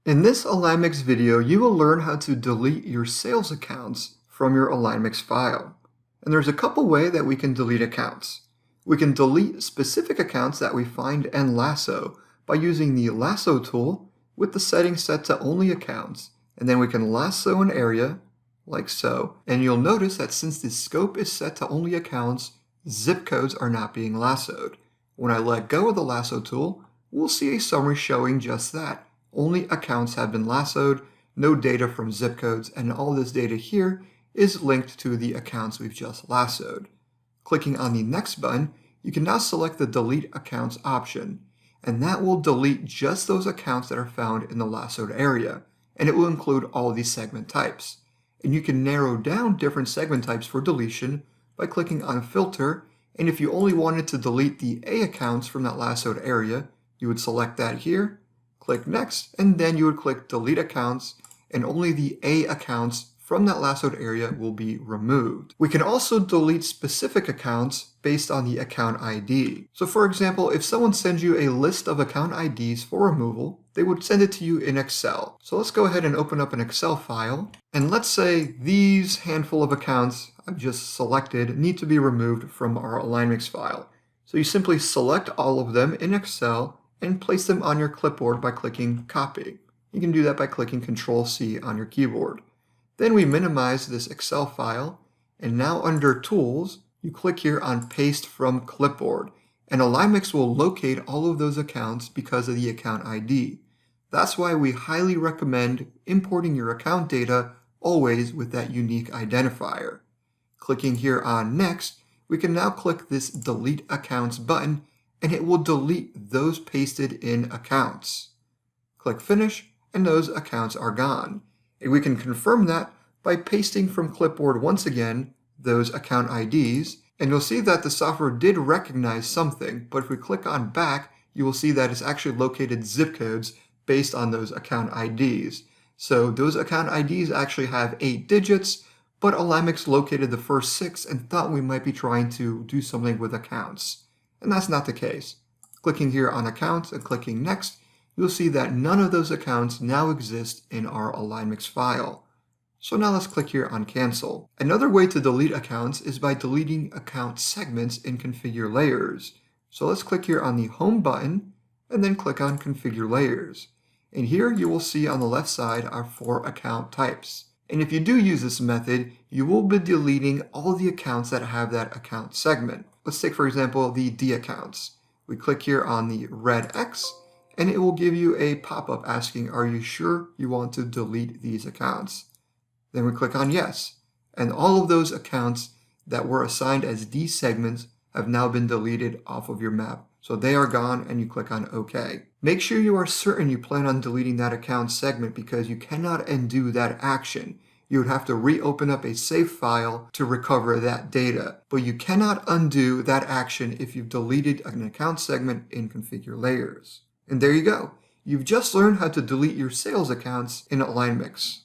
In this AlignMix video, you will learn how to delete your sales accounts from your AlignMix file. And there's a couple ways that we can delete accounts. We can delete specific accounts that we find in Lasso by using the Lasso tool with the settings set to only accounts. And then we can lasso an area like so. And you'll notice that since the scope is set to only accounts, zip codes are not being lassoed. When I let go of the Lasso tool, we'll see a summary showing just that. Only accounts have been lassoed, no data from zip codes, and all this data here is linked to the accounts we've just lassoed. Clicking on the next button, you can now select the Delete Accounts option, and that will delete just those accounts that are found in the lassoed area, and it will include all these segment types. And you can narrow down different segment types for deletion by clicking on Filter, and if you only wanted to delete the A accounts from that lassoed area, you would select that here, click Next, and then you would click Delete Accounts, and only the A accounts from that lassoed area will be removed. We can also delete specific accounts based on the account ID. So for example, if someone sends you a list of account IDs for removal, they would send it to you in Excel. So let's go ahead and open up an Excel file, and let's say these handful of accounts I've just selected need to be removed from our AlignMix file. So you simply select all of them in Excel and place them on your clipboard by clicking Copy. You can do that by clicking Ctrl-C on your keyboard. Then we minimize this Excel file, and now under Tools, you click here on Paste from Clipboard, and AlignMix will locate all of those accounts because of the account ID. That's why we highly recommend importing your account data always with that unique identifier. Clicking here on Next, we can now click this Delete Accounts button, and it will delete those pasted in accounts. Click Finish, and those accounts are gone. And we can confirm that by pasting from clipboard once again those account IDs, and you'll see that the software did recognize something, but if we click on Back, you will see that it's actually located zip codes based on those account IDs. So those account IDs actually have 8 digits, but AlignMix located the first 6 and thought we might be trying to do something with accounts. And that's not the case. Clicking here on Accounts and clicking Next, you'll see that none of those accounts now exist in our AlignMix file. So now let's click here on Cancel. Another way to delete accounts is by deleting account segments in Configure Layers. So let's click here on the Home button and then click on Configure Layers. And here you will see on the left side our 4 account types. And if you do use this method, you will be deleting all the accounts that have that account segment. Let's take, for example, the D accounts. We click here on the red X, and it will give you a pop-up asking, are you sure you want to delete these accounts? Then we click on Yes, and all of those accounts that were assigned as D segments have now been deleted off of your map. So they are gone, and you click on OK. Make sure you are certain you plan on deleting that account segment because you cannot undo that action. You would have to reopen up a save file to recover that data. But you cannot undo that action if you've deleted an account segment in Configure Layers. And there you go. You've just learned how to delete your sales accounts in AlignMix.